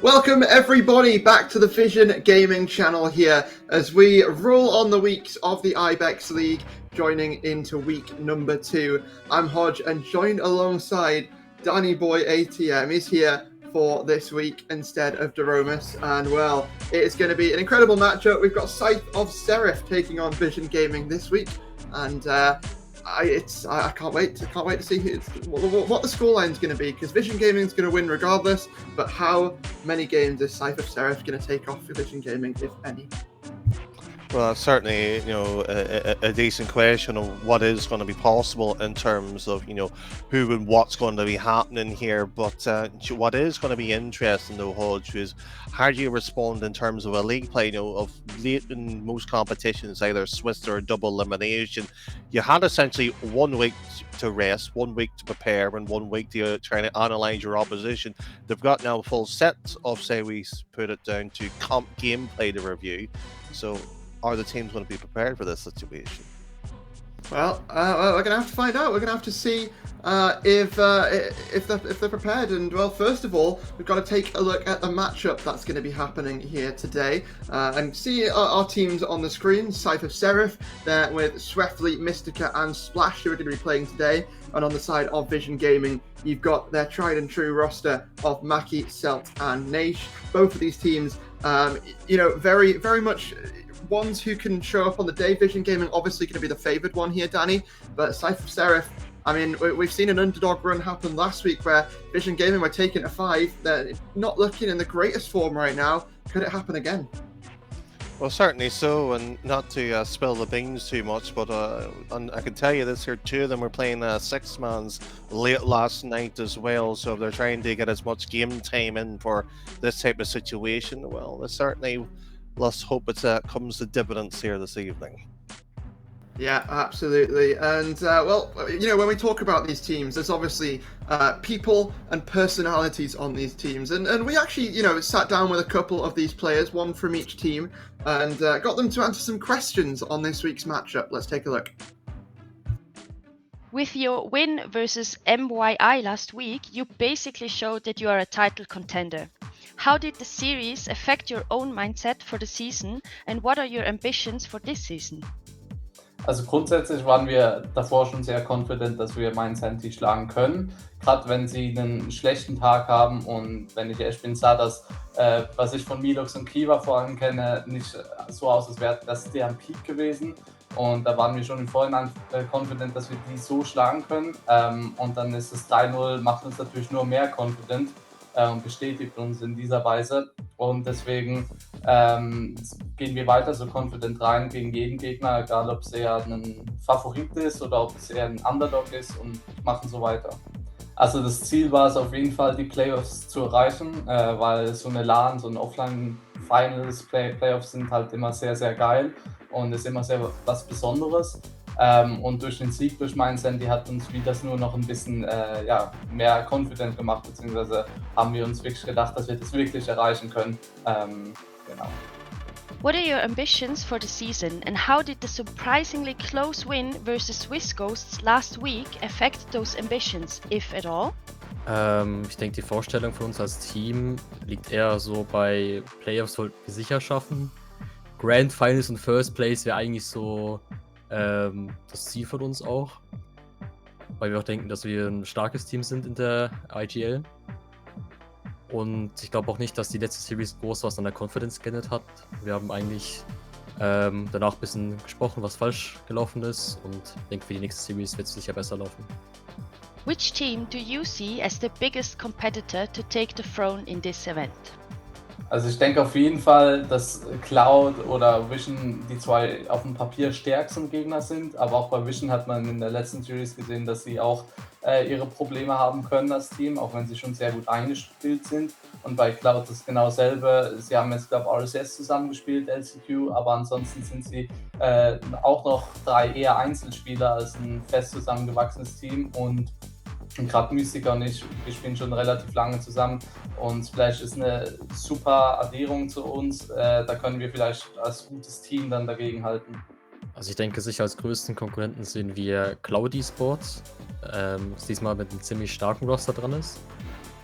Welcome everybody back to the Vision Gaming channel here as we roll on the weeks of the Ibex League, joining into week number 2. I'm Hodge and joined alongside Danny Boy ATM. He's here for this week instead of Daromus, and well, it's going to be an incredible matchup. We've got Scythe of Seraph taking on VisionGaming this week, and I can't wait to see what the scoreline's going to be, because VisionGaming's going to win regardless. But how many games is Scythe of Seraph going to take off for VisionGaming, if any? Well, that's certainly, a decent question of what is going to be possible in terms of, who and what's going to be happening here. But what is going to be interesting, though, Hodge, is how do you respond in terms of a league play? Of late in most competitions, either Swiss or double elimination, you had essentially 1 week to rest, 1 week to prepare, and 1 week to try to analyze your opposition. They've got now a full set of, say we put it down to comp gameplay to review. So are the teams going to be prepared for this situation? Well, we're going to have to find out. We're going to have to see if they're prepared. And well, first of all, we've got to take a look at the matchup that's going to be happening here today, and see our teams on the screen. Scythe of Seraph there with Swiftly, Mystica, and Splash, who are going to be playing today. And on the side of VisionGaming, you've got their tried and true roster of MaKi, sellt, and Naish. Both of these teams, very, very much ones who can show up on the day. VisionGaming obviously going to be the favoured one here, Danny, but Scythe of Seraph, I mean, we've seen an underdog run happen last week where VisionGaming were taken to 5. They're not looking in the greatest form right now. Could it happen again? Well, certainly so, and not to spill the beans too much, but and I can tell you this here, 2 of them were playing 6-mans late last night as well, so they're trying to get as much game time in for this type of situation. Well, there's certainly, let's hope it comes to dividends here this evening. Yeah, absolutely. And when we talk about these teams, there's obviously people and personalities on these teams, and we actually sat down with a couple of these players, one from each team, and got them to answer some questions on this week's matchup. Let's take a look. With your win versus MYI last week, you basically showed that you are a title contender. How did the series affect your own mindset for the season, and what are your ambitions for this season? Also grundsätzlich waren wir davor schon sehr confident, dass wir Mindset schlagen können. Gerade wenn sie einen schlechten Tag haben, und wenn ich ehrlich bin, sah das, was ich von Milox und Kiva vor allem kenne, nicht so aus, als wäre das deren Peak gewesen. Und da waren wir schon im Vorhinein confident, dass wir die so schlagen können. Und dann ist das 3-0, macht uns natürlich nur mehr confident und bestätigt uns in dieser Weise. Und deswegen gehen wir weiter so confident rein gegen jeden Gegner, egal ob es eher ein Favorit ist oder ob es eher ein Underdog ist, und machen so weiter. Also das Ziel war es auf jeden Fall, die Playoffs zu erreichen, weil so eine LAN, so ein Offline-Finals, Playoffs sind halt immer sehr, sehr geil und ist immer sehr was Besonderes. Und durch den Sieg durch Mindset, die hat uns wieder nur noch ein bisschen mehr confident gemacht, beziehungsweise haben wir uns wirklich gedacht, dass wir das wirklich erreichen können. Genau. What are your ambitions for the season, and how did the surprisingly close win versus Swiss Ghosts last week affect those ambitions, if at all? Ich denke, die Vorstellung von uns als Team liegt eher so bei Playoffs sollten wir sicher schaffen. Grand Finals und First Place wäre eigentlich so das Ziel von uns auch, weil wir auch denken, dass wir ein starkes Team sind in der IGL. Und ich glaube auch nicht, dass die letzte Series groß was an der Confidence geändert hat. Wir haben eigentlich danach ein bisschen gesprochen, was falsch gelaufen ist, und ich denke, für die nächste Series wird es sicher besser laufen. Which team do you see as the biggest competitor to take the throne in this event? Also ich denke auf jeden Fall, dass Cloud oder Vision die zwei auf dem Papier stärksten Gegner sind, aber auch bei Vision hat man in der letzten Series gesehen, dass sie auch ihre Probleme haben können als Team, auch wenn sie schon sehr gut eingespielt sind. Und bei Cloud ist genau dasselbe. Sie haben jetzt, glaube ich, RSS zusammengespielt, LCQ, aber ansonsten sind sie auch noch 3 eher Einzelspieler als ein fest zusammengewachsenes Team. Und gerade Mystica und ich, wir spielen schon relativ lange zusammen, und Splash ist eine super Addierung zu uns. Da können wir vielleicht als gutes Team dann dagegen halten. Also ich denke, sicher als größten Konkurrenten sehen wir Cloud Esports, das diesmal mit einem ziemlich starken Roster dran ist.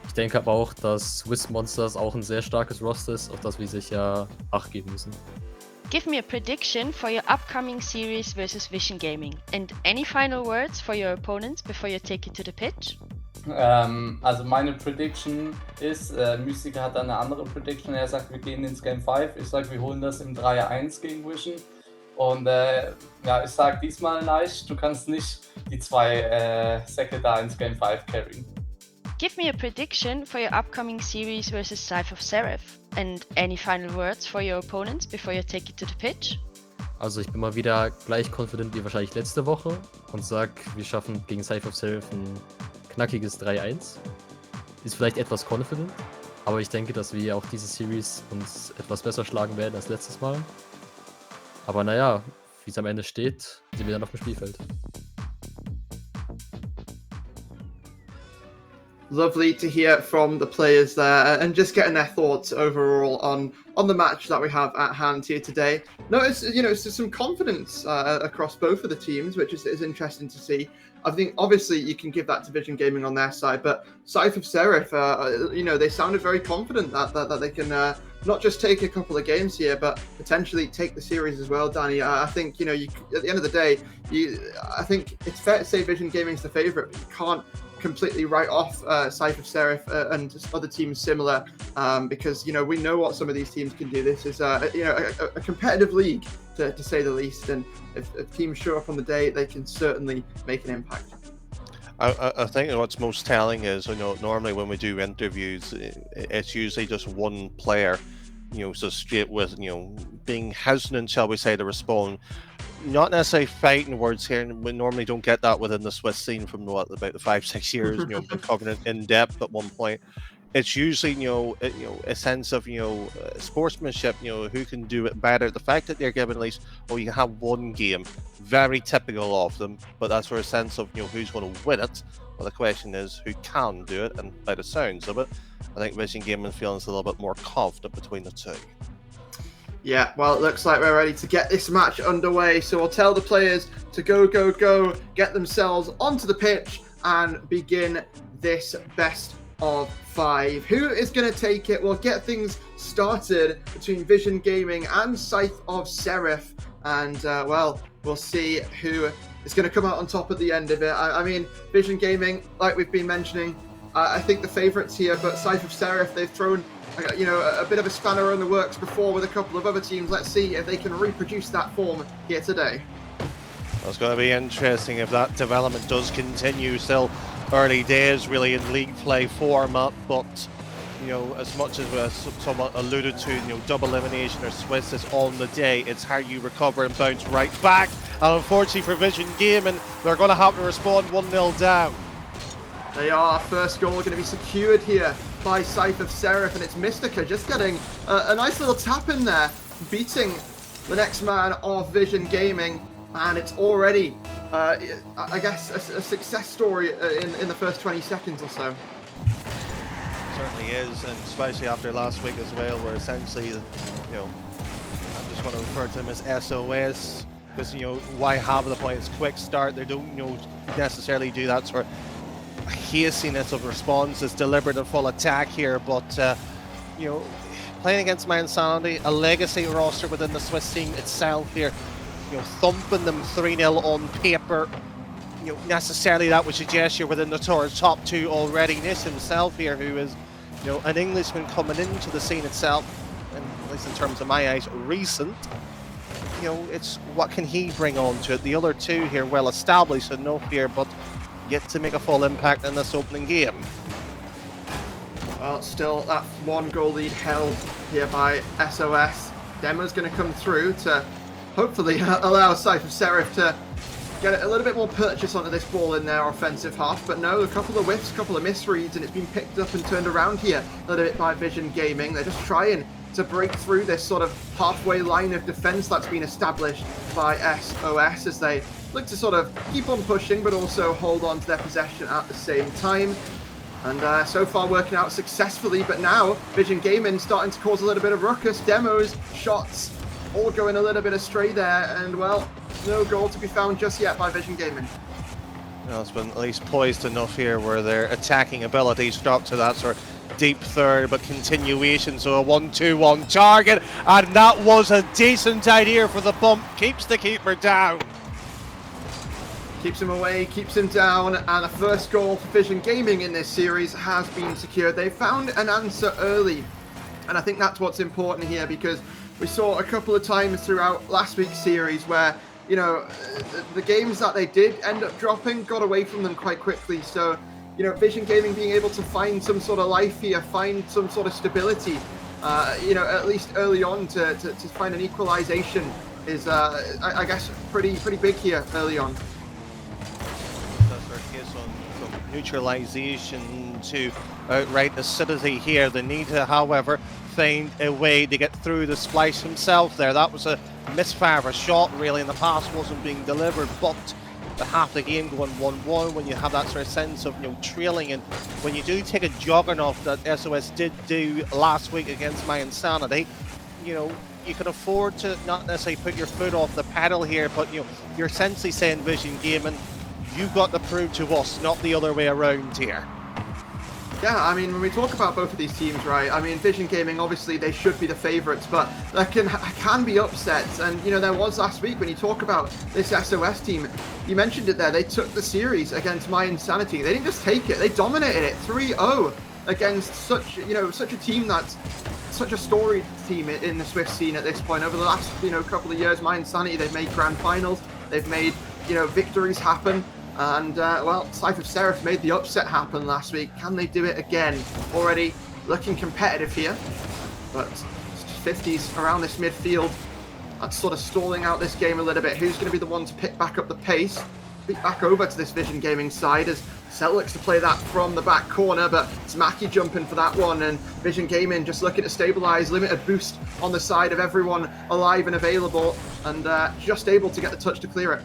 Ich Ich denke aber auch, dass Swiss Monsters auch ein sehr starkes Roster ist, auf das wir sich ja Acht geben müssen. Give me a prediction for your upcoming series versus VisionGaming. And any final words for your opponents before you take it to the pitch? Also meine Prediction ist, Mystiker hat da eine andere Prediction. Er sagt, wir gehen ins Game 5. Ich sage, wir holen das im 3-1 gegen Vision. Und ja, ich sage diesmal, Naish, du kannst nicht die 2 Säcke da ins Game 5 carryen. Give me a prediction for your upcoming series versus Scythe of Seraph. And any final words for your opponents before you take it to the pitch? Also ich bin mal wieder gleich confident wie wahrscheinlich letzte Woche und sag, wir schaffen gegen Scythe of Seraph ein knackiges 3-1. Ist vielleicht etwas confident, aber ich denke, dass wir auch diese Series uns etwas besser schlagen werden als letztes Mal. Aber naja, wie es am Ende steht, sind wir dann auf dem Spielfeld. Lovely to hear from the players there and just getting their thoughts overall on the match that we have at hand here today. No, it's just some confidence across both of the teams, which is interesting to see. I think obviously you can give that to VisionGaming on their side, but Scythe of Seraph, they sounded very confident that they can not just take a couple of games here, but potentially take the series as well, Danny. I think at the end of the day, I think it's fair to say VisionGaming's the favourite, but you can't completely write off Scythe of Seraph and other teams similar because we know what some of these teams can do. This is a competitive league to say the least, and if teams show up on the day, they can certainly make an impact. I think what's most telling is normally when we do interviews, it's usually just one player, so straight with being hesitant, shall we say, to respond. Not necessarily fighting words here, and we normally don't get that within the Swiss scene from about the 5-6 years. Been covering it in depth at one point. It's usually a sense of sportsmanship. Who can do it better. The fact that they're given at least you have one game, very typical of them, but that's for a sense of who's going to win it. Well, the question is who can do it, and by the sounds of it, I think VisionGaming feels a little bit more confident between the two. Yeah, well, it looks like we're ready to get this match underway. So we'll tell the players to go, get themselves onto the pitch and begin this best of 5. Who is going to take it? We'll get things started between VisionGaming and Scythe of Seraph. And, we'll see who is going to come out on top at the end of it. I mean, VisionGaming, like we've been mentioning, I think the favourites here, but Scythe of Seraph, they've thrown a bit of a spanner in the works before with a couple of other teams. Let's see if they can reproduce that form here today. Well, it's going to be interesting if that development does continue. Still early days really in league play format, but as much as someone alluded to, double elimination or Swiss is on the day. It's how you recover and bounce right back. And unfortunately for VisionGaming, they're going to have to respond 1-0 down. They are. First goal going to be secured here by Scythe of Seraph, and it's Mystica just getting a nice little tap in there, beating the next man of VisionGaming, and it's already, I guess, a success story in the first 20 seconds or so. Certainly is, and especially after last week as well, where essentially, I'm just going to refer to them as SOS, because why have the points quick start? They don't necessarily do that sort of hastiness of response. Is deliberate and full attack here, but playing against my insanity, a legacy roster within the Swiss scene itself here, thumping them 3-0 on paper, necessarily that would suggest you're within the top 2 already. Naish himself here, who is an Englishman coming into the scene itself, and at least in terms of my eyes, recent. It's what can he bring on to it. The other two here well established enough here, but yet to make a full impact in this opening game. Well, still that 1-goal lead held here by SOS. Demo's going to come through to hopefully allow Scythe of Seraph to get a little bit more purchase onto this ball in their offensive half, but no, a couple of whiffs, a couple of misreads, and it's been picked up and turned around here a little bit by VisionGaming. They're just trying to break through this sort of halfway line of defense that's been established by SOS as they look to sort of keep on pushing, but also hold on to their possession at the same time. And so far working out successfully, but now VisionGaming starting to cause a little bit of ruckus. Demos, shots, all going a little bit astray there, and well, no goal to be found just yet by VisionGaming. Well, it's been at least poised enough here where their attacking abilities drop to that sort of deep third, but continuation, so a 1-2-1 target, and that was a decent idea for the bump, keeps the keeper down. Keeps him away, keeps him down, and the first goal for VisionGaming in this series has been secured. They found an answer early, and I think that's what's important here, because we saw a couple of times throughout last week's series where, you know, the games that they did end up dropping got away from them quite quickly. So, you know, VisionGaming being able to find some sort of life here, find some sort of stability, you know, at least early on to find an equalization is, I guess, pretty big here early on. That's our case on from neutralization to outright acidity here. They need to, however, find a way to get through the splice himself there. That was a misfire of a shot, really, and the pass wasn't being delivered, but the half the game going 1-1 when you have that sort of sense of, you know, trailing, and when you do take a juggernaut that SOS did do last week against My Insanity, you know, you can afford to not necessarily put your foot off the pedal here, but, you know, you're essentially saying, VisionGaming, you've got to prove to us, not the other way around here. Yeah, I mean, when we talk about both of these teams, right, I mean, VisionGaming, obviously, they should be the favourites, but there can be upsets. And, you know, there was last week when you talk about this SOS team, you mentioned it there, they took the series against My Insanity. They didn't just take it, they dominated it 3-0 against such, you know, such a team that's such a storied team in the Swiss scene at this point. Over the last, you know, couple of years, My Insanity, they've made grand finals, they've made, you know, victories happen. And, well, Scythe of Seraph made the upset happen last week. Can they do it again? Already looking competitive here. But 50s around this midfield. That's sort of stalling out this game a little bit. Who's going to be the one to pick back up the pace? Pick back over to this VisionGaming side as seltt looks to play that from the back corner, but it's MaKi jumping for that one, and VisionGaming just looking to stabilize, limited boost on the side of everyone alive and available, and just able to get the touch to clear it.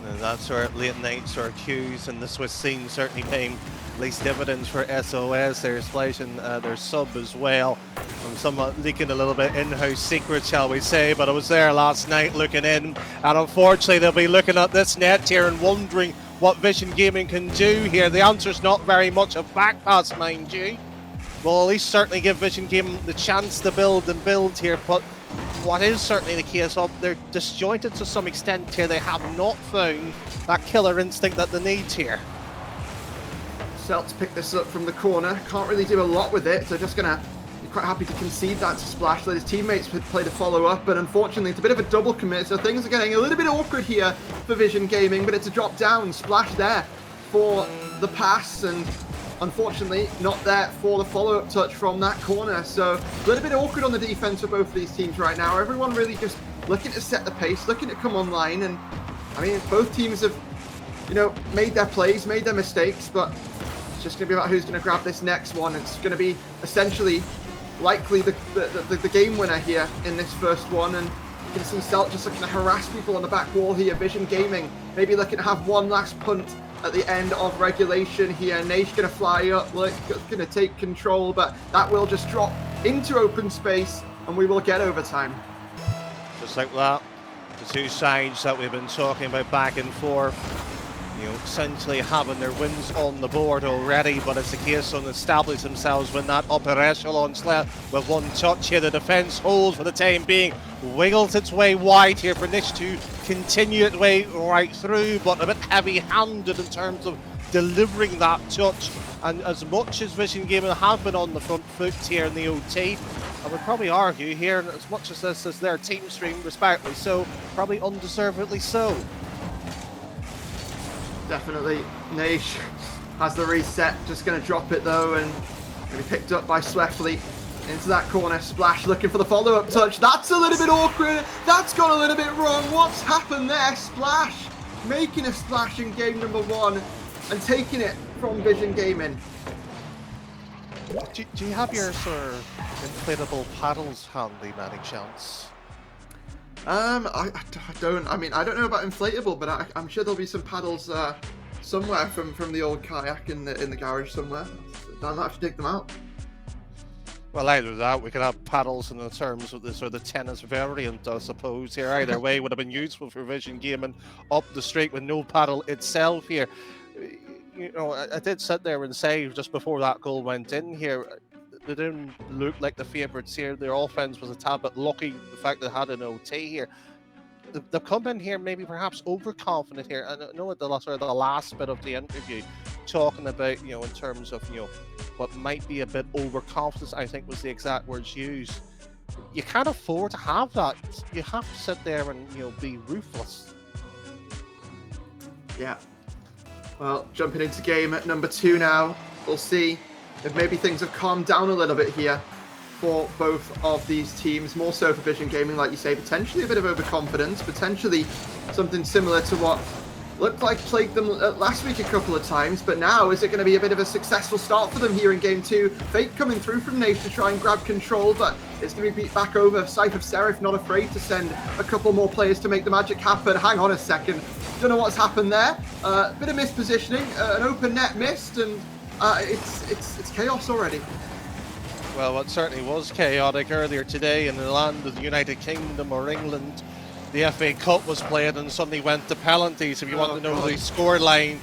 And that sort of late night sort of cues in the Swiss scene certainly paying least dividends for SOS. They're splashing their sub as well. I'm somewhat leaking a little bit in-house secret, shall we say, but I was there last night looking in, and unfortunately they'll be looking at this net here and wondering what VisionGaming can do here. The answer's not very much a back pass, mind you. Well, at least certainly give VisionGaming the chance to build and build here, but what is certainly the case of they're disjointed to some extent here. They have not found that killer instinct that they need here. seltt pick this up from the corner. Can't really do a lot with it. So just going to be quite happy to concede that to Splash. Let his teammates play the follow-up. But unfortunately, it's a bit of a double commit. So things are getting a little bit awkward here for VisionGaming. But it's a drop down. Splash there for the pass. And unfortunately, not there for the follow-up touch from that corner. So a little bit awkward on the defense for both of these teams right now. Everyone really just looking to set the pace, looking to come online. And I mean, both teams have, you know, made their plays, made their mistakes, but it's just going to be about who's going to grab this next one. It's going to be essentially likely the game winner here in this first one. And you can see seltt just looking to harass people on the back wall here. VisionGaming maybe looking to have one last punt at the end of regulation here. Naish going to fly up, going to take control, but that will just drop into open space and we will get overtime. Just like that, the two sides that we've been talking about back and forth, you know, essentially having their wins on the board already, but it's a case of establish themselves when that upper echelon slot with one touch here. The defence holds for the time being, wiggles its way wide here for Naish to continue its way right through, but a bit heavy-handed in terms of delivering that touch. And as much as VisionGaming have been on the front foot here in the OT, I would probably argue here, and as much as this is their team stream, respectfully so, probably undeservedly so. Definitely, Naish has the reset, just going to drop it though, and going to be picked up by Swiftly into that corner. Splash looking for the follow-up touch. That's a little bit awkward. That's gone a little bit wrong. What's happened there? Splash making a splash in game number one and taking it from VisionGaming. Do you have your sort of inflatable paddles handy, by any chance? I don't. I mean, I don't know about inflatable, but I'm sure there'll be some paddles somewhere from the old kayak in the garage somewhere. I might have to dig them out. Well, either that, we could have paddles in the terms of the sort of tennis variant, I suppose. Here, either way would have been useful for VisionGaming up the street with no paddle itself. Here, you know, I did sit there and say just before that goal went in here, they didn't look like the favourites here. Their offense was a tad bit lucky. The fact they had an OT here. They've come in here maybe perhaps overconfident here. I know at the last bit of the interview, talking about, you know, in terms of, you know, what might be a bit overconfidence, I think was the exact words used. You can't afford to have that. You have to sit there and, you know, be ruthless. Yeah. Well, jumping into game at number 2 now. We'll see if maybe things have calmed down a little bit here for both of these teams. More so for VisionGaming, like you say, potentially a bit of overconfidence, potentially something similar to what looked like plagued them last week a couple of times, but now is it going to be a bit of a successful start for them here in game 2? Fake coming through from Naish to try and grab control, but it's going to be beat back over. Scythe of Seraph not afraid to send a couple more players to make the magic happen. Hang on a second, don't know what's happened there. Bit of mispositioning, an open net missed, and it's chaos already. Well, what certainly was chaotic earlier today in the land of the United Kingdom or England. The FA Cup was played and suddenly went to penalties. If you want to know the scoreline,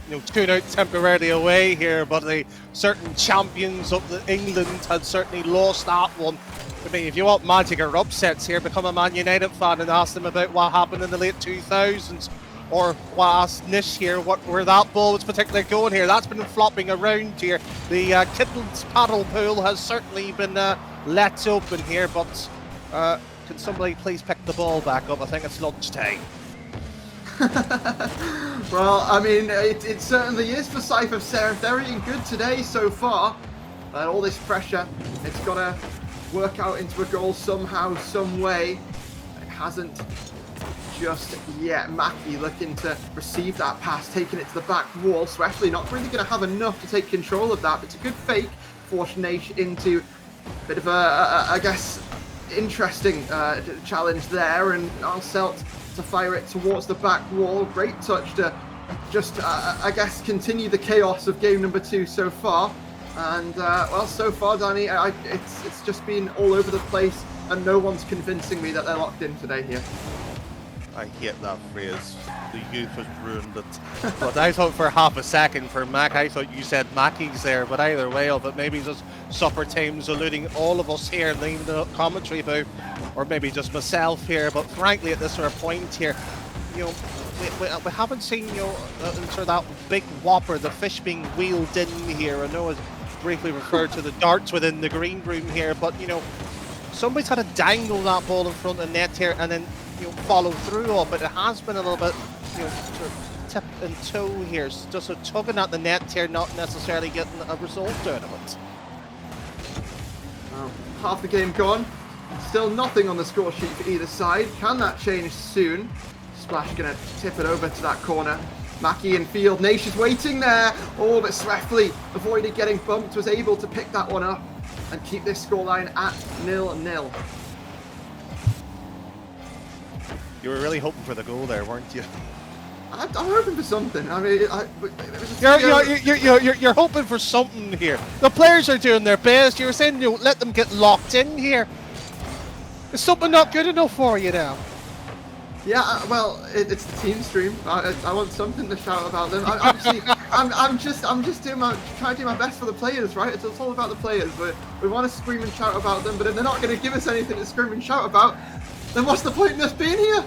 you know, 2-0 temporarily away here, but the certain champions of England had certainly lost that one. I mean, if you want magic or upsets here, become a Man United fan and ask them about what happened in the late 2000s. Or ask Naish here where that ball was particularly going here. That's been flopping around here. The Kittle's paddle pool has certainly been let open here, but can somebody please pick the ball back up? I think it's lunchtime. Well, I mean, it certainly is for Scythe of Seraph. They're eating good today so far. All this pressure, it's got to work out into a goal somehow, some way. It hasn't just yet. MaKi looking to receive that pass, taking it to the back wall. Swiftly not really going to have enough to take control of that, but it's a good fake, force Naish into a bit of I guess, interesting challenge there, and now seltt to fire it towards the back wall. Great touch to just, I guess, continue the chaos of game number 2 so far. And, well, so far, Danny, it's just been all over the place, and no one's convincing me that they're locked in today here. I hate that phrase. The youth has ruined it. But I thought for half a second for Mac, I thought you said MaKi's there, but either way of it, maybe just supper time's eluding all of us here, leaving the commentary booth, or maybe just myself here. But frankly, at this sort of point here, you know, we haven't seen, you know, sort of that big whopper, the fish being wheeled in here. I know it's briefly referred to the darts within the green room here, but, you know, somebody's had to dangle that ball in front of the net here and then, you know, follow through on, but it has been a little bit, you know, sort of tip and toe here, just a tugging at the net here, not necessarily getting a result out of it. Well, half the game gone, still nothing on the score sheet for either side. Can that change soon? Splash gonna tip it over to that corner. MaKi in field, Naish is waiting there. Oh, but Swiftly avoided getting bumped, was able to pick that one up and keep this scoreline at 0-0. You were really hoping for the goal there, weren't you? I'm hoping for something. I mean, you're hoping for something here. The players are doing their best. You're saying, you know, let them get locked in here. Is something not good enough for you now? Yeah, well, it's the team stream. I want something to shout about them. I'm just trying to do my best for the players, right? It's all about the players. We want to scream and shout about them, but if they're not going to give us anything to scream and shout about, then what's the point in us being here?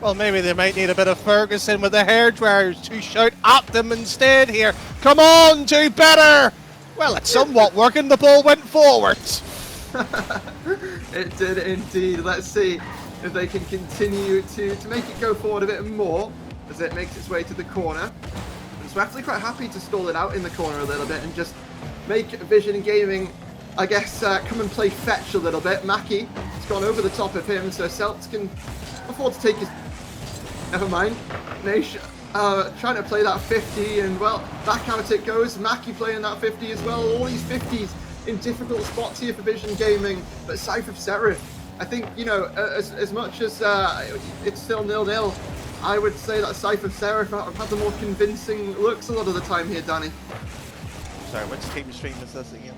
Well, maybe they might need a bit of Ferguson with the hairdryers to shout at them instead here. Come on, do better! Well, it's somewhat working. The ball went forward. It did indeed. Let's see if they can continue to make it go forward a bit more as it makes its way to the corner. And so actually quite happy to stall it out in the corner a little bit and just make VisionGaming, I guess, come and play fetch a little bit. MaKi has gone over the top of him, so seltt can afford to take his... Never mind. Naish trying to play that 50, and, well, back out it goes. MaKi playing that 50 as well. All these 50s in difficult spots here for VisionGaming, but Scythe of Seraph, I think, you know, as much as it's still 0-0, I would say that Scythe of Seraph have had the more convincing looks a lot of the time here, Danny. Sorry, which team stream is this again?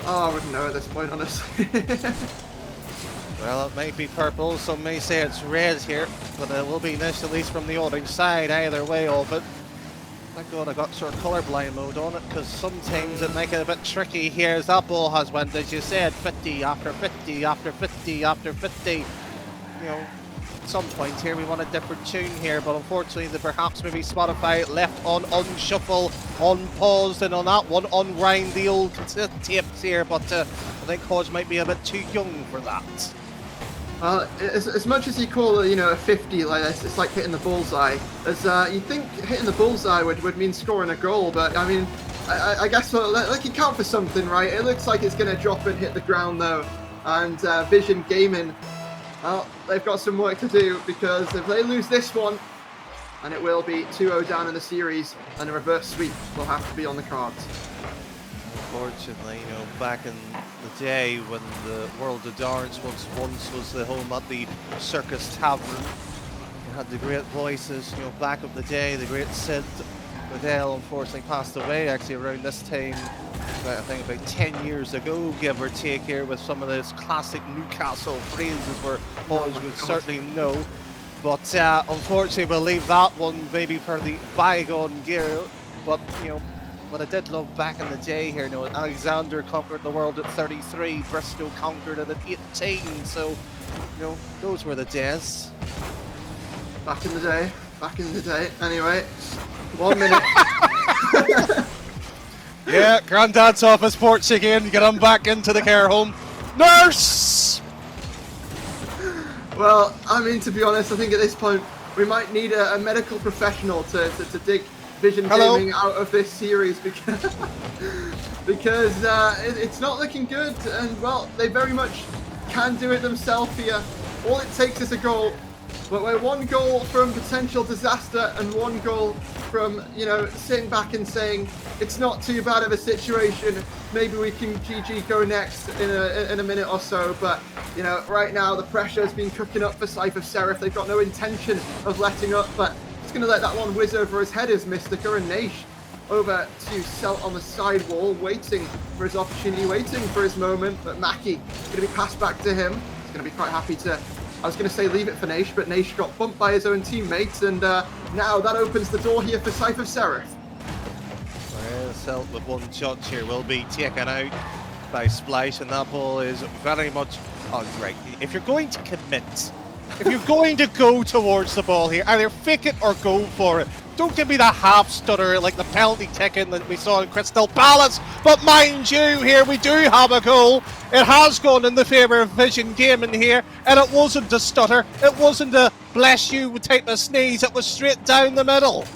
Oh, I wouldn't know at this point, honestly. Well, it might be purple, some may say it's red here, but it will be Naish, at least from the orange side, either way of it. Thank God I got sort of colourblind mode on it, because sometimes it make it a bit tricky here, as that ball has went, as you said, 50 after 50 after 50 after 50. You know, at some point here we want a different tune here, but unfortunately perhaps maybe Spotify left on unshuffle, unpaused, and on that one unwind the old tapes here, but I think Hodge might be a bit too young for that. As much as you call it, a 50 like this, it's like hitting the bullseye. As you'd think hitting the bullseye would mean scoring a goal, but I mean, I guess like you count for something, right? It looks like it's going to drop and hit the ground though, and VisionGaming, well, they've got some work to do, because if they lose this one, and it will be 2-0 down in the series, and a reverse sweep will have to be on the cards. Unfortunately, back in the day when the World of Darts once was the home at the Circus Tavern, you had the great voices, back of the day, the great Sid Liddell unfortunately passed away actually around this time, I think about 10 years ago, give or take, here with some of those classic Newcastle phrases where Hodge would certainly know. But unfortunately we'll leave that one maybe for the bygone gear, but what I did love back in the day here, Alexander conquered the world at 33, Bristol conquered it at 18, so, those were the days. Back in the day, anyway, 1 minute. Yeah, Grandad's off his porch again, get him back into the care home. Nurse! Well, I mean, to be honest, I think at this point, we might need a medical professional to dig VisionGaming out of this series, because it's not looking good, and well, they very much can do it themselves here. All it takes is a goal, but we're one goal from potential disaster and one goal from sitting back and saying it's not too bad of a situation. Maybe we can GG go next in a minute or so, but right now the pressure has been cooking up for Scythe of Seraph. They've got no intention of letting up, but going to let that one whiz over his head as Mystica, and Naish over to sellt on the side wall, waiting for his opportunity, waiting for his moment, but MaKi is going to be passed back to him. He's going to be quite happy to, I was going to say leave it for Naish, but Naish got bumped by his own teammates, and now that opens the door here for Scythe of Seraph. Well, sellt with one shot here will be taken out by Splice, and that ball is very much on right. If you're going to commit, if you're going to go towards the ball here, either fake it or go for it. Don't give me the half stutter like the penalty taken that we saw in Crystal Palace. But mind you, here we do have a goal. It has gone in the favour of VisionGaming here, and it wasn't a stutter. It wasn't a bless you type of sneeze. It was straight down the middle.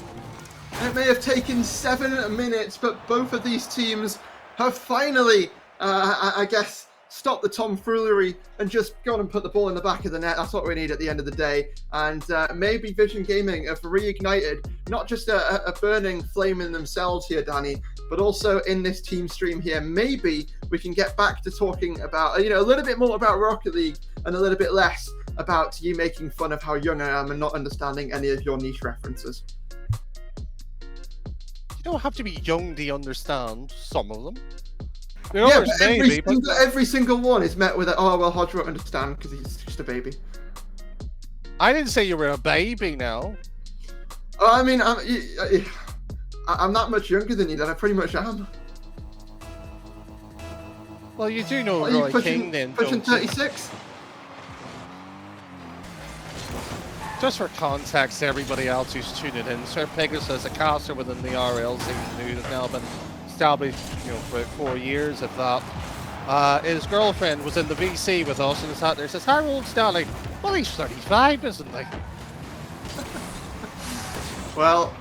It may have taken 7 minutes, but both of these teams have finally, I guess, stop the tomfoolery and just go on and put the ball in the back of the net. That's what we need at the end of the day. And maybe VisionGaming have reignited not just a burning flame in themselves here, Danny, but also in this team stream here. Maybe we can get back to talking about, a little bit more about Rocket League and a little bit less about you making fun of how young I am and not understanding any of your niche references. You don't have to be young to understand some of them. Yeah, every single one is met with oh well, Hodge won't understand because he's just a baby. I didn't say you were a baby now. Oh, I mean, I'm not much younger than you, then I pretty much am. Well, you do know Roy King then, pushing 36? Just for context, everybody else who's tuning in, Sir Pegasus, a caster within the RLC, who has now been established, for 4 years at that. His girlfriend was in the VC with us and sat there, says, "How old's Stanley?" Well, he's 35, isn't he? Well,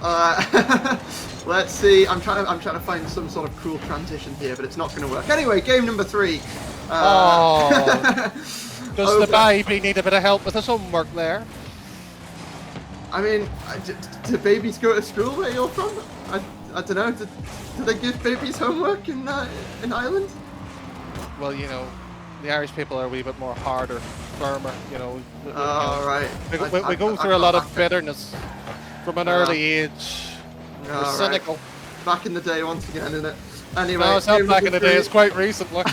let's see. I'm trying to find some sort of cool transition here, but it's not going to work. Anyway, game number 3. Does the baby need a bit of help with his homework there? I mean, do babies go to school where you're from? I don't know. Do they give babies homework in Ireland? Well, the Irish people are a wee bit more harder, firmer. Right. We go through a lot of bitterness from an early age. We're cynical. Back in the day, once again, isn't it? Anyway, No, it's not game back in number the day. 3. It's quite recently.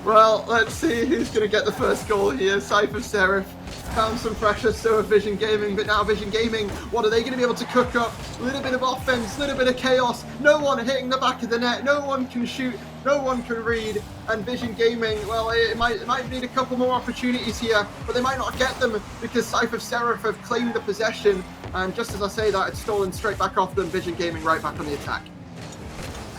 Well, let's see who's going to get the first goal here. Scythe of Seraph found some pressure, so have VisionGaming, but now VisionGaming, what are they going to be able to cook up? A little bit of offense, a little bit of chaos, no one hitting the back of the net, no one can shoot, no one can read, and VisionGaming, well, it might need a couple more opportunities here, but they might not get them because Scythe of Seraph have claimed the possession, and just as I say that, it's stolen straight back off them, VisionGaming right back on the attack.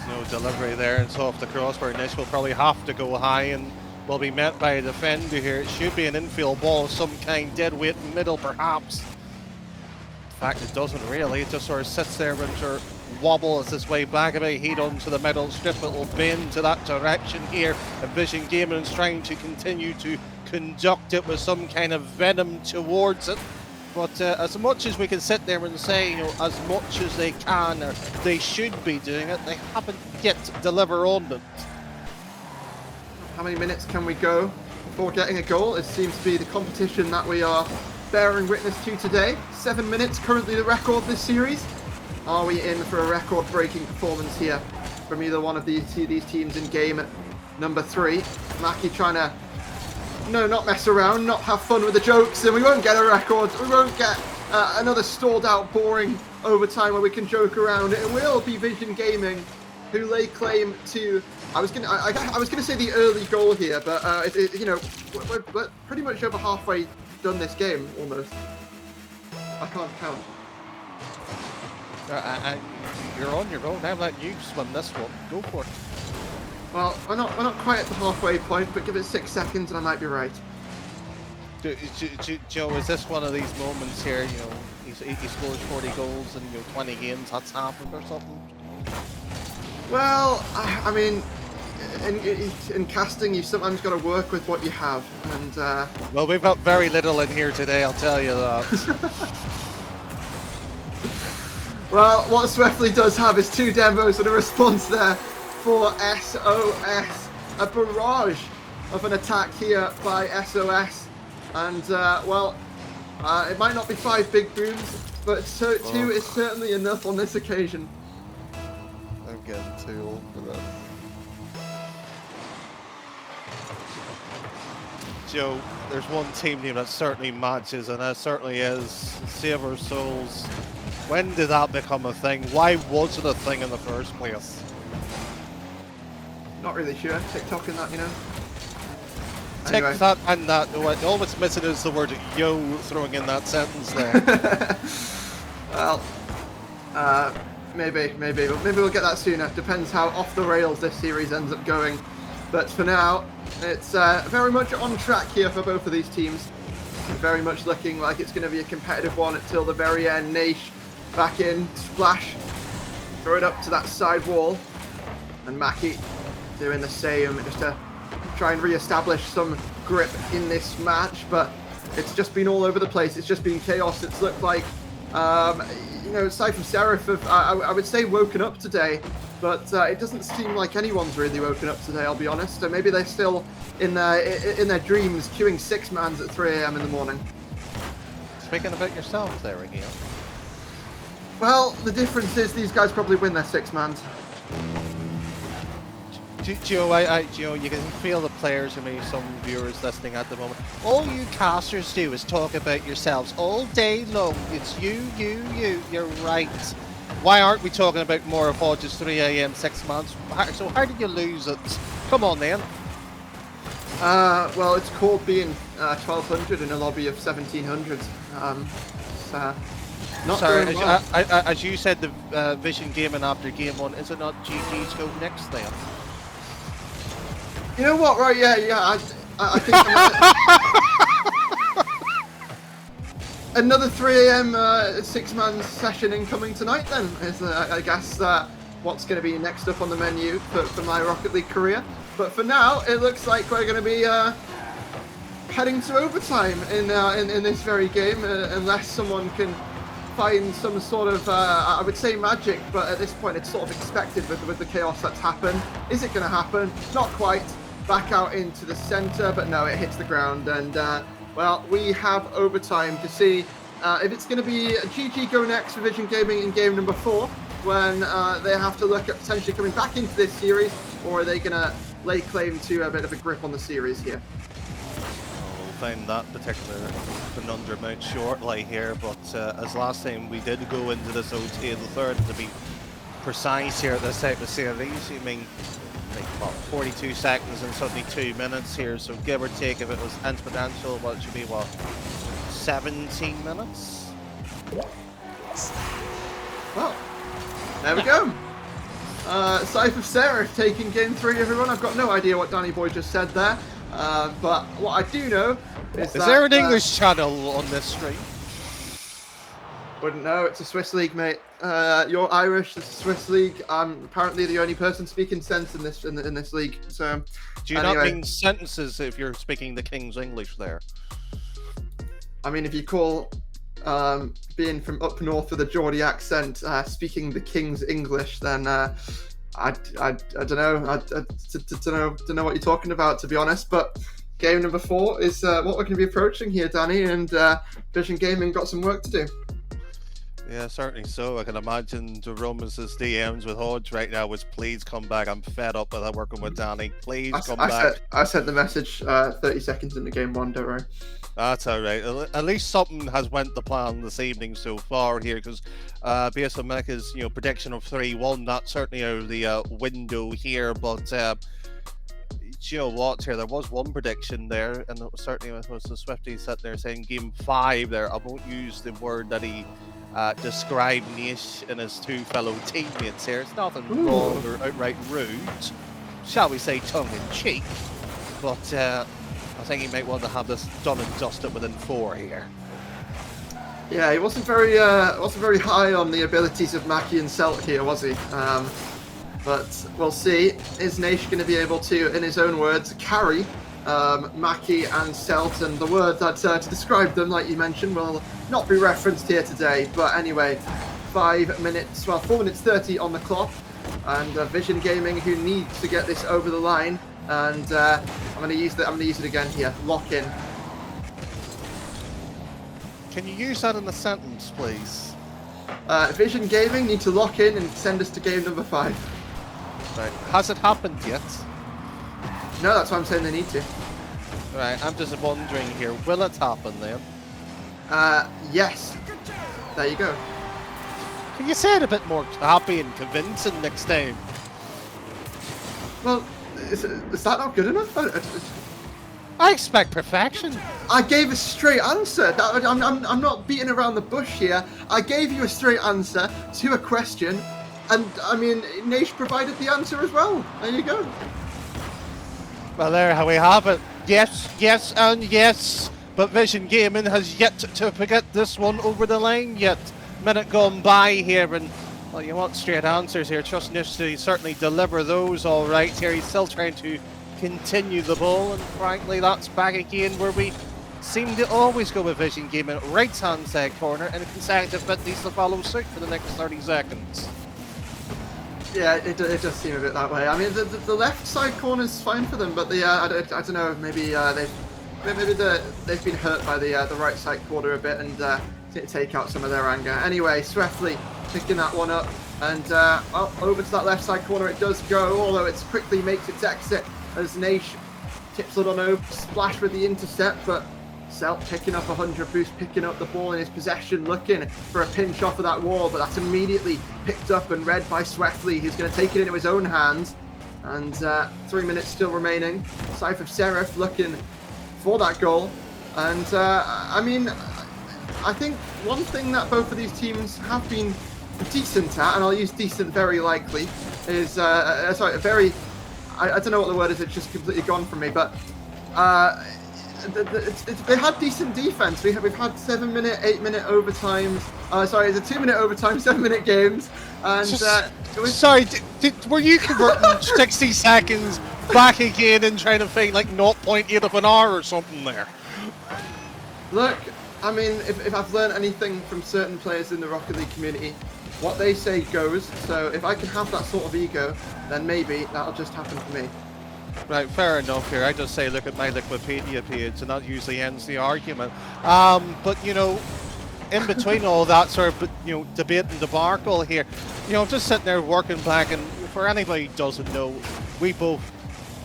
No delivery there, and so off the crossbar, Naish will probably have to go high and will be met by a defender here. It should be an infield ball of some kind, dead weight middle perhaps. In fact, it doesn't really, it just sort of sits there and sort of wobbles its way back a bit, heat onto the middle strip. It will bend to that direction here, and VisionGaming is trying to continue to conduct it with some kind of venom towards it. But as much as we can sit there and say, you know, as much as they can, or they should be doing it, they haven't yet delivered on it. How many minutes can we go before getting a goal? It seems to be the competition that we are bearing witness to today. 7 minutes, currently the record this series. Are we in for a record-breaking performance here from either one of these teams in game number 3? MaKi trying to not mess around, not have fun with the jokes, and we won't get a record. We won't get another stalled-out, boring overtime where we can joke around. It will be VisionGaming who lay claim to. I was gonna say the early goal here, but you know, we're pretty much over halfway done this game almost. I can't count. You're on your own. I'm letting you swim this one. Go for it. Well, we're not quite at the halfway point, but give it 6 seconds and I might be right. Joe, is this one of these moments here? You know, he scores 40 goals in 20 games. That's happened or something. Well, I mean, in casting, you've sometimes got to work with what you have, and well, we've got very little in here today. I'll tell you that. Well, what Swiftly does have is 2 demos and a response there for SOS. A barrage of an attack here by SOS. And, well, it might not be 5 big booms, but 2 is certainly enough on this occasion. I'm getting too old for that. Joe, there's one team name that certainly matches, and that certainly is Save Our Souls. When did that become a thing? Why was it a thing in the first place? Not really sure. TikTok and that, you know. Anyway. TikTok and that. All that's missing is the word yo throwing in that sentence there. Well, maybe we'll get that sooner. Depends how off the rails this series ends up going. But for now, it's very much on track here for both of these teams. Very much looking like it's going to be a competitive one until the very end. Naish back in, splash, throw it up to that side wall, and MaKi doing the same just to try and re-establish some grip in this match. But it's just been all over the place. It's just been chaos. It's looked like, you know, Scythe of Seraph have, I would say, woken up today. But it doesn't seem like anyone's really woken up today, I'll be honest. So maybe they're still in their dreams, queuing 6-mans at 3 AM in the morning. Speaking about yourself there again. Well, the difference is these guys probably win their 6-mans. Joe, you can feel the players and maybe some viewers listening at the moment. All you casters do is talk about yourselves all day long. It's you. You're right. Why aren't we talking about more of Hodge's 3 AM 6-mans? So how did you lose it? Come on then. Well, it's called being 1200 in a lobby of 1700. Not sorry, well. as you said, the VisionGaming after game 1, is it not GG's go next then? You know what? Right? Yeah. I think another 3 AM 6-man session incoming tonight. Then is I guess what's going to be next up on the menu for my Rocket League career. But for now, it looks like we're going to be heading to overtime in this very game, unless someone can find some sort of, I would say magic, but at this point it's sort of expected with the chaos that's happened. Is it going to happen? Not quite. Back out into the center, but no, it hits the ground, and well, we have overtime to see if it's going to be GG go next for VisionGaming in game number 4, when they have to look at potentially coming back into this series, or are they going to lay claim to a bit of a grip on the series here? We'll find that particular conundrum out shortly here, but as last time we did go into this OT of the third, to be precise here at this type of series, you mean like what, 42 seconds and suddenly 2 minutes here, so give or take, if it was exponential, what should be, what, 17 minutes? Well, there we go. Scythe of Seraph taking game 3, everyone. I've got no idea what Danny Boy just said there, but what I do know is that... Is there an English channel on this stream? Wouldn't know. It's a Swiss league, mate. You're Irish. It's a Swiss league. I'm apparently the only person speaking sense in this league. So, do you anyway, not mean sentences if you're speaking the King's English there? I mean, if you call being from up north with a Geordie accent speaking the King's English, then I don't know. I don't know what you're talking about, to be honest. But game number 4 is what we're going to be approaching here, Danny, and VisionGaming got some work to do. Yeah, certainly so. I can imagine Jerome's DMs with Hodge right now was, please come back. I'm fed up with working with Danny. Please come back. I sent the message 30 seconds into game 1, don't worry. That's all right. At least something has went to plan this evening so far here, because based on MaKi's prediction of 3-1, that's certainly out of the window here. But you know what? Here there was one prediction there, and it was certainly was the Swifty sitting there saying game 5 there. I won't use the word that he described Naish and his 2 fellow teammates here. It's nothing wrong or outright rude, shall we say tongue-in-cheek, but I think he might want to have this done and dusted within 4 here. Yeah, he wasn't very high on the abilities of MaKi and seltt here, was he? But we'll see. Is Naish going to be able to, in his own words, carry MaKi and seltt? And the word that to describe them, like you mentioned, will not be referenced here today. But anyway, 4 minutes 30 on the clock, and VisionGaming, who needs to get this over the line. And I'm going to use it again here. Lock in. Can you use that in a sentence, please? VisionGaming need to lock in and send us to game number 5. Right. Has it happened yet? No, that's why I'm saying they need to. Right. I'm just wondering here. Will it happen then? Yes. There you go. Can you say it a bit more happy and convincing next time? Well, is that not good enough? I expect perfection. I gave a straight answer. I'm not beating around the bush here. I gave you a straight answer to a question, and I mean, Naish provided the answer as well. There you go. Well, there we have it. Yes, yes, and yes. But VisionGaming has yet to get this one over the line yet. Minute gone by here, and well, you want straight answers here. Trust Naish to certainly deliver those all right here. He's still trying to continue the ball, and frankly, that's back again where we seem to always go with VisionGaming. Right-hand side corner, and a consecutive bit needs to follow suit for the next 30 seconds. Yeah, it does seem a bit that way. I mean, the left side corner's fine for them, but I don't know. Maybe they've been hurt by the right side corner a bit, and take out some of their anger. Anyway, Swiftly picking that one up, and well, over to that left side corner it does go, although it quickly makes its exit as Naish tips it on over, splash with the intercept, but seltt picking up 100 boost, picking up the ball in his possession, looking for a pinch off of that wall, but that's immediately picked up and read by Swiftly, who's going to take it into his own hands. And 3 minutes still remaining. Scythe of Seraph looking for that goal. And I mean, I think one thing that both of these teams have been decent at, and I'll use decent very likely, is sorry, I don't know what the word is, it's just completely gone from me, but they had decent defense. We've had 7-minute, 8-minute overtimes. Sorry, it's a 2-minute overtime, 7-minute games. And it was... Sorry, were you converting 60 seconds back again and trying to find like 0.8 of an hour or something there? Look, I mean, if I've learned anything from certain players in the Rocket League community, what they say goes. So if I can have that sort of ego, then maybe that'll just happen for me. Right, fair enough here. I just say look at my Wikipedia page, and that usually ends the argument. But you know, in between all that sort of, debate and debacle here, I'm just sitting there working back, and for anybody who doesn't know, we both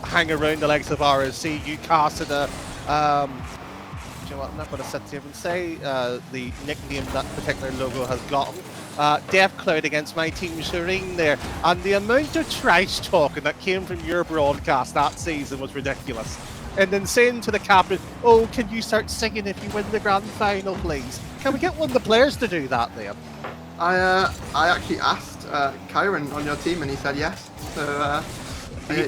hang around the likes of RSC. You casted a, you know what, I'm not going to sit here and say the nickname that particular logo has gotten. Death Cloud against my team Shireen there, and the amount of trash talking that came from your broadcast that season was ridiculous. And then saying to the captain, "Oh, can you start singing if you win the grand final, please?" Can we get one of the players to do that then? I actually asked Kyron on your team, and he said yes. So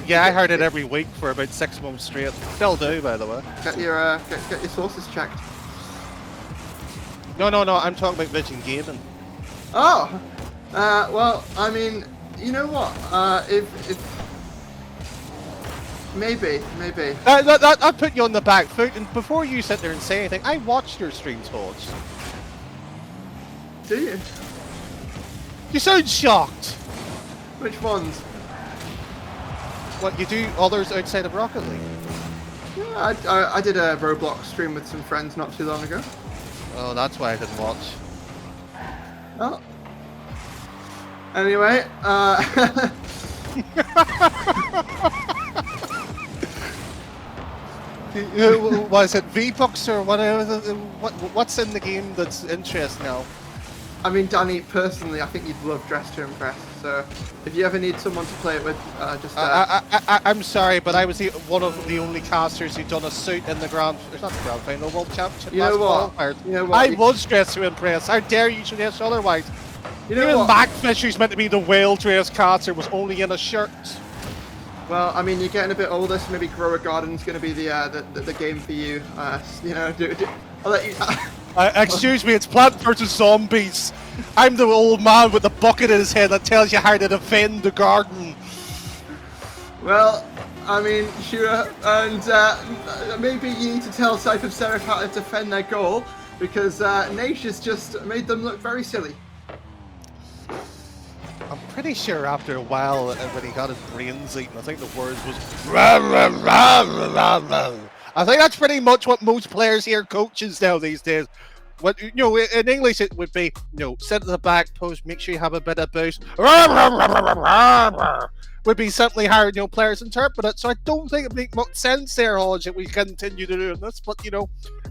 yeah, I heard it every week for about 6 months straight. Still do, by the way. Get your get your sources checked. No, I'm talking about VisionGaming. Oh, well, I mean, you know what? If maybe. I'll put you on the back foot, and before you sit there and say anything, I watched your streams, Hodge. Do you? You sound shocked. Which ones? What, you do others outside of Rocket League? Yeah, I did a Roblox stream with some friends not too long ago. Oh, that's why I didn't watch. Oh. Anyway, Was it V-Bucks or whatever? What's in the game that's interesting now? I mean, Danny, personally, I think you'd love Dress to Impress. So, if you ever need someone to play it with, just. I'm sorry, but I was one of the only casters who done a suit in the not the grand final, World Championship. You know what? I was Dressed to Impress. How dare you suggest otherwise? You know Even what? Backfish, who's meant to be the whale dress caster, was only in a shirt. Well, I mean, you're getting a bit older, so maybe Grow a Garden's going to be the game for you. I'll let you. Excuse me, it's Plant vs Zombies. I'm the old man with the bucket in his head that tells you how to defend the garden. Well, I mean, sure, and maybe you need to tell Scythe of Seraph how to defend their goal, because Naish has just made them look very silly. I'm pretty sure after a while, when he got his brains eaten, I think the words was rah, rah, rah, rah, rah. I think that's pretty much what most players hear coaches now these days. What, in English it would be, sit at the back post, make sure you have a bit of boost. Rah, rah, rah, rah, rah, rah, would be simply how players interpret it. So I don't think it makes much sense there, Hodge, that we continue to do this. But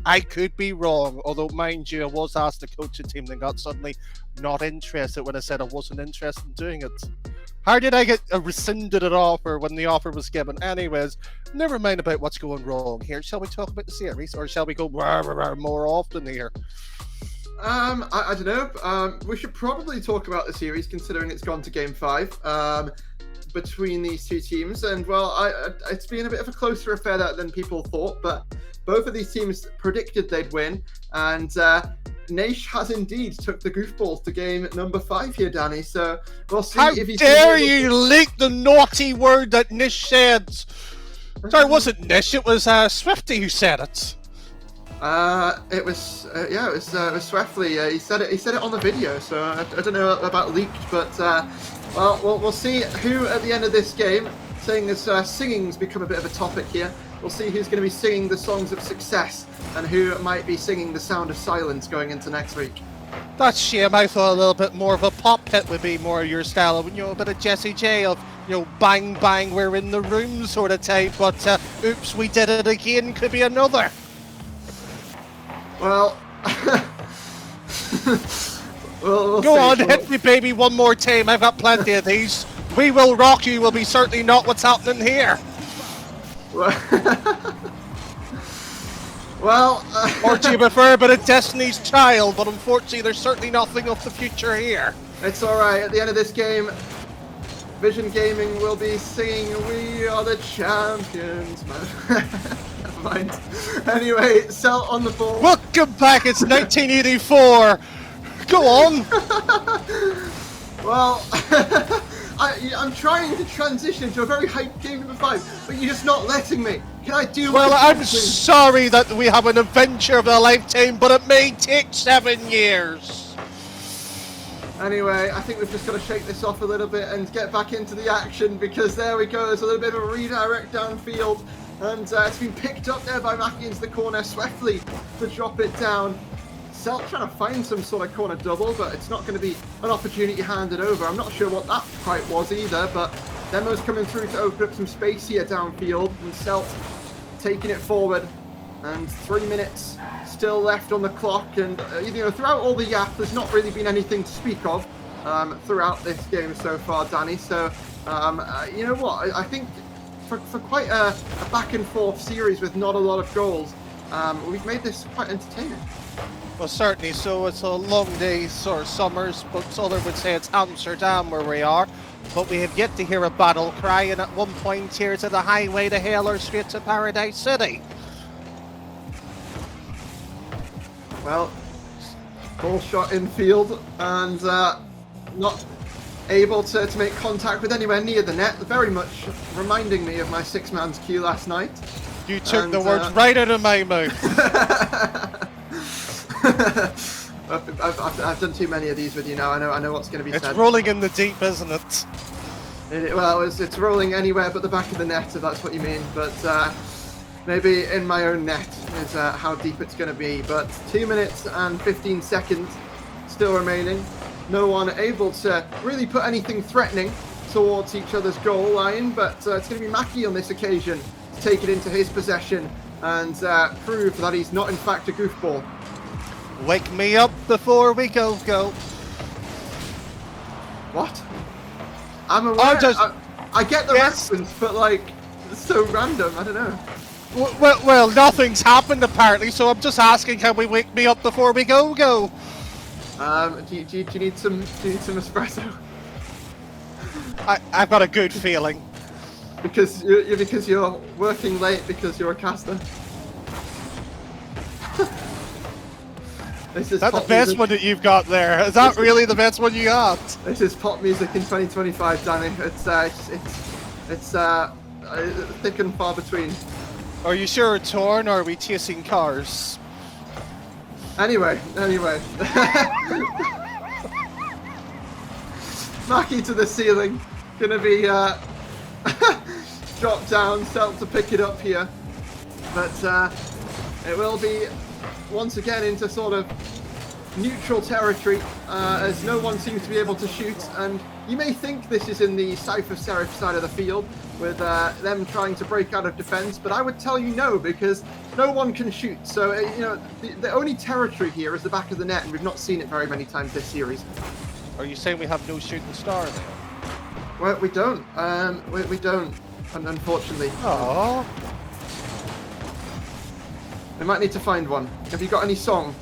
I could be wrong. Although, mind you, I was asked to coach a team and got suddenly not interested when I said I wasn't interested in doing it. How did I get rescinded an offer when the offer was given? Anyways, never mind about what's going wrong here. Shall we talk about the series, or shall we go rah, rah, rah, more often here? I don't know. We should probably talk about the series, considering it's gone to Game 5 between these two teams. And, well, it's been a bit of a closer affair than people thought, but both of these teams predicted they'd win. And Naish has indeed took the goofballs to game number 5 here, Danny. So we'll see if he's... How dare you leak the naughty word that Nish said? Sorry, it wasn't Nish, it was Swifty who said it. It was Swiftly. He said it on the video, so I don't know about leaked, but well, we'll see who at the end of this game, seeing as singing's become a bit of a topic here, we'll see who's going to be singing the songs of success and who might be singing the sound of silence going into next week. That's shame. I thought a little bit more of a pop hit would be more your style, of, a bit of Jessie J of, bang bang, we're in the room sort of type, but oops, we did it again, could be another. Well, we'll go see. on, hit me baby one more time, I've got plenty of these. We Will Rock You will be certainly not what's happening here. Well, or do you prefer a bit of Destiny's Child, but unfortunately there's certainly nothing of the future here. It's alright, at the end of this game, VisionGaming will be singing We Are the Champions. Never mind. Anyway, sellt on the ball. Welcome back, it's 1984. Go on. Well, I'm trying to transition into a very hyped game number 5, but you're just not letting me. Can I do? Well, I'm sorry that we have an adventure of a lifetime, but it may take 7 years. Anyway, I think we've just got to shake this off a little bit and get back into the action, because there we go. There's a little bit of a redirect downfield, and it's been picked up there by MaKi into the corner swiftly to drop it down. seltt trying to find some sort of corner double, but it's not going to be an opportunity handed over. I'm not sure what that quite was either, but Demo's coming through to open up some space here downfield, and seltt taking it forward. And 3 minutes still left on the clock, and throughout all the yap, there's not really been anything to speak of throughout this game so far, Danny. So, you know what? I think for quite a back and forth series with not a lot of goals, we've made this quite entertaining. Well, certainly. So it's a long day, sort of summers, but others would say it's Amsterdam where we are. But we have yet to hear a battle cry, and at one point here to the highway to hell or straight to Paradise City. Well, ball shot infield and not able to make contact with anywhere near the net. Very much reminding me of my six-man's queue last night. You took the words right out of my mouth. I've done too many of these with you now. I know what's going to be said. It's rolling in the deep, isn't it? Well, it's rolling anywhere but the back of the net, if that's what you mean. But maybe in my own net is how deep it's going to be. But 2 minutes and 15 seconds still remaining. No one able to really put anything threatening towards each other's goal line. But it's going to be MaKi on this occasion to take it into his possession and prove that he's not in fact a goofball. Wake me up before we go. What? I'm aware. I get the reference, but like, it's so random. I don't know. Well, nothing's happened apparently, so I'm just asking, can we wake me up before we go? Do you need some espresso? I've got a good feeling. Because you're working late because you're a caster. Is This is pop music in 2025, Danny. It's thick and far between. Are you sure it's torn, or are we chasing cars? Anyway. MaKi to the ceiling. Gonna be dropped down, seltt to pick it up here. But it will be once again into sort of neutral territory, as no one seems to be able to shoot, and you may think this is in the Scythe of Seraph side of the field, with them trying to break out of defense, but I would tell you no, because no one can shoot. So, the only territory here is the back of the net, and we've not seen it very many times this series. Are you saying we have no shooting star there? Well, we don't. We don't, unfortunately. Aww. We might need to find one. Have you got any song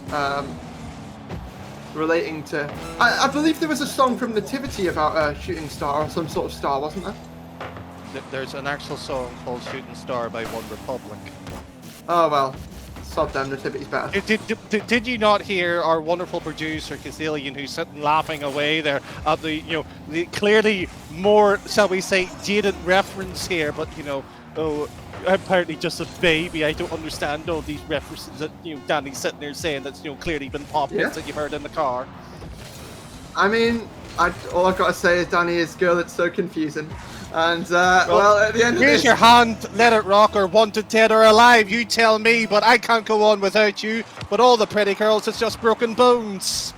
relating to... I believe there was a song from Nativity about a shooting star, or some sort of star, wasn't there? There's an actual song called Shooting Star by One Republic. Oh, well. Sod them, Nativity's better. Did you not hear our wonderful producer, Kazillion, who's sitting laughing away there at the, the clearly more, shall we say, dated reference here, but, oh, I'm apparently just a baby. I don't understand all these references that, Danny's sitting there saying that's, clearly been pop hits that you've heard in the car. I mean, all I've got to say is Danny is girl, it's so confusing. And, well, at the end of this... Here's your hand, let it rock, or wanted dead or alive, you tell me, but I can't go on without you. But all the pretty girls, it's just broken bones.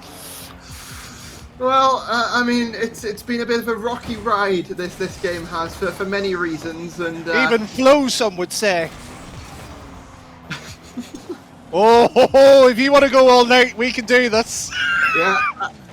Well, I mean, it's been a bit of a rocky ride, this game has, for many reasons, and... Even flow, some would say. Oh, if you want to go all night, we can do this. Yeah,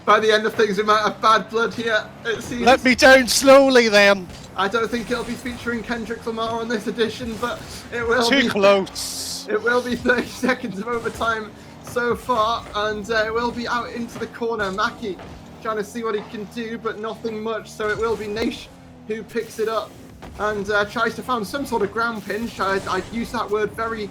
by the end of things, we might have bad blood here, it seems. Let me down slowly, then. I don't think it'll be featuring Kendrick Lamar on this edition, but it will be... Too close. It will be 30 seconds of overtime so far, and it will be out into the corner. MaKi trying to see what he can do, but nothing much, so it will be Naish who picks it up and tries to find some sort of ground pinch. I'd use that word very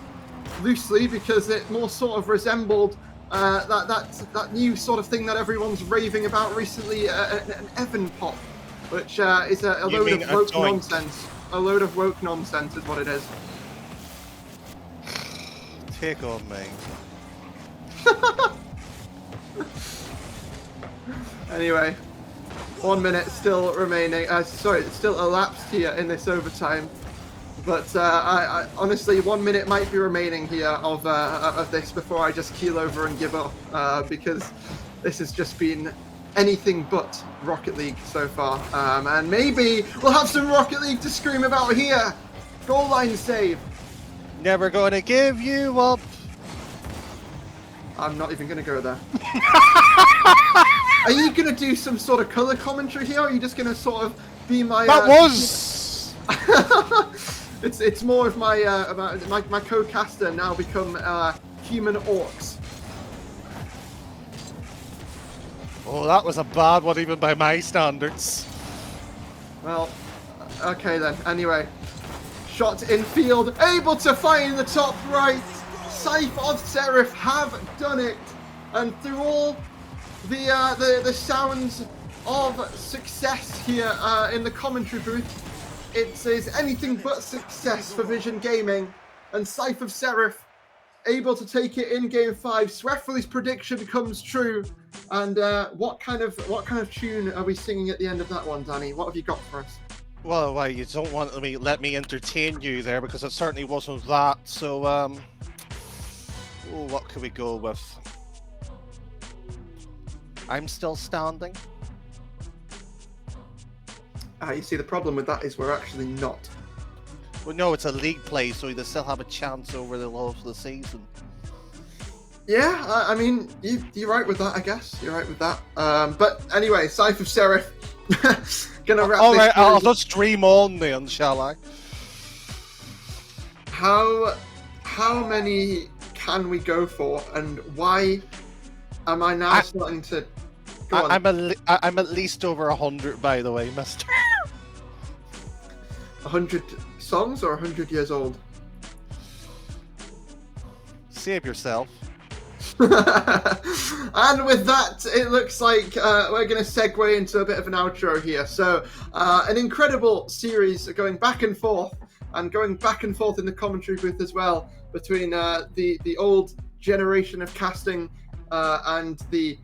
loosely because it more sort of resembled that new sort of thing that everyone's raving about recently, an Evan pop, which is a load of woke nonsense. A load of woke nonsense is what it is. Take on me. Anyway, 1 minute still remaining. Sorry, it's still elapsed here in this overtime. But I honestly, 1 minute might be remaining here of this before I just keel over and give up, because this has just been anything but Rocket League so far. And maybe we'll have some Rocket League to scream about here. Goal line save. Never gonna give you up. I'm not even going to go there. Are you going to do some sort of color commentary here, or are you just going to sort of be my... That was... It's more of my co-caster now become human orcs. Oh, that was a bad one even by my standards. Well, okay then. Anyway, shot in field, able to find the top right. Scythe of Seraph have done it, and through all the sounds of success here in the commentary booth, it is anything but success for VisionGaming, and Scythe of Seraph able to take it in Game 5. Sweatfully's prediction comes true, and what kind of tune are we singing at the end of that one, Danny? What have you got for us? Well, why you don't want to let me entertain you there, because it certainly wasn't that. So what could we go with? I'm still standing. You see, the problem with that is we're actually not. Well, no, it's a league play, so they still have a chance over the rest of the season. Yeah, I mean, you're right with that, I guess. You're right with that. But anyway, Scythe of Seraph. Gonna wrap All this right, I'll series. just dream on then, shall I? How many can we go for, and why am I now starting to go on? I'm at least over 100, by the way, mister. 100 songs or 100 years old? Save yourself. And with that, it looks like we're going to segue into a bit of an outro here. So an incredible series going back and forth in the commentary booth as well, between the old generation of casting and the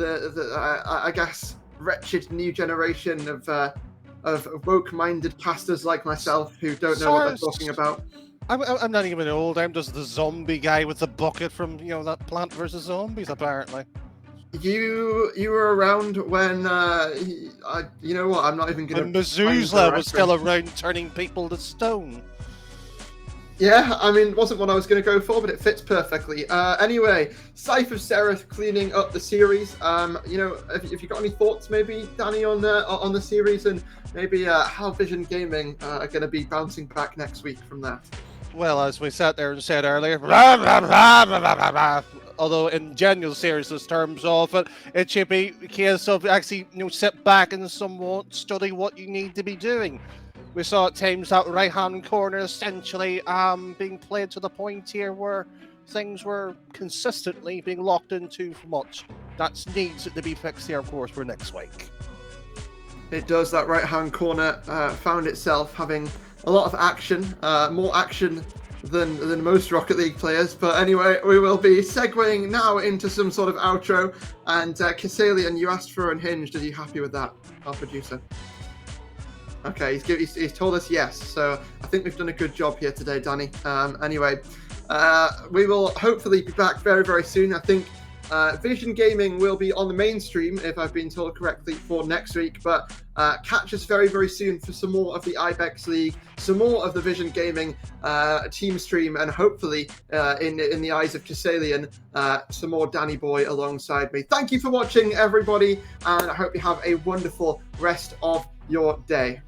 I guess wretched new generation of woke-minded casters like myself who don't know what they're talking about. I'm not even old. I'm just the zombie guy with the bucket from that Plant vs Zombies, apparently. You were around when you know what? I'm not even gonna. And Methuselah was still around, turning people to stone. Yeah, I mean, it wasn't what I was going to go for, but it fits perfectly. Anyway, Scythe of Seraph cleaning up the series. Have you got any thoughts, maybe, Danny, on the series, and maybe how VisionGaming are going to be bouncing back next week from that? Well, as we sat there and said earlier, although in general serious terms of it, it should be a case of actually sit back and somewhat study what you need to be doing. We saw at times that right-hand corner essentially being played to the point here where things were consistently being locked into for much. That needs to be fixed here, of course, for next week. It does. That right-hand corner found itself having a lot of action, more action than most Rocket League players. But anyway, we will be segueing now into some sort of outro. And Kassalian, you asked for Unhinged. Are you happy with that, our producer? Okay, he's told us yes, so I think we've done a good job here today, Danny. Anyway, we will hopefully be back very, very soon. I think VisionGaming will be on the mainstream, if I've been told correctly, for next week, but catch us very, very soon for some more of the Ibex League, some more of the VisionGaming team stream, and hopefully, in the eyes of Kassalian, some more Danny Boy alongside me. Thank you for watching, everybody, and I hope you have a wonderful rest of your day.